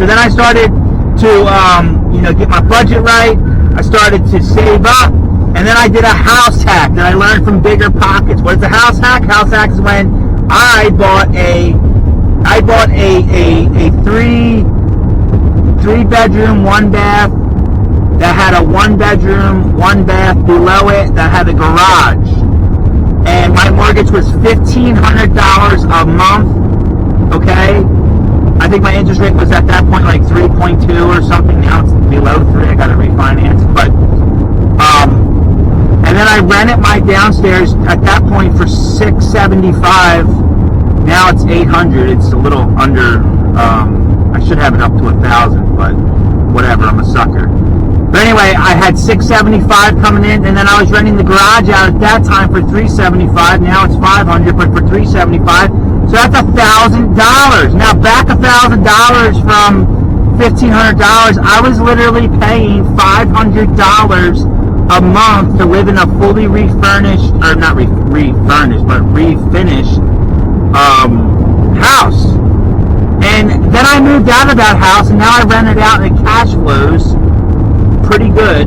So then I started to, get my budget right. I started to save up, and then I did a house hack that I learned from BiggerPockets. What is a house hack? House hack is when I bought a three bedroom, one bath that had a 1 bedroom, 1 bath below it that had a garage. And my mortgage was $1,500 a month, okay? I think my interest rate was at that point like 3.2 or something. Now it's below 3. I got to refinance. But, and then I rented my downstairs at that point for $675. Now it's $800. It's a little under, I should have it up to $1,000, but whatever, I'm a sucker. But anyway, I had $675 coming in, and then I was renting the garage out at that time for $375. Now it's $500, but for $375. So that's $1,000. Now back $1,000 from $1,500. I was literally paying $500 a month to live in a fully refurnished, or not refurnished, but refinished house. And then I moved out of that house, and now I rent it out, and it cash flows pretty good.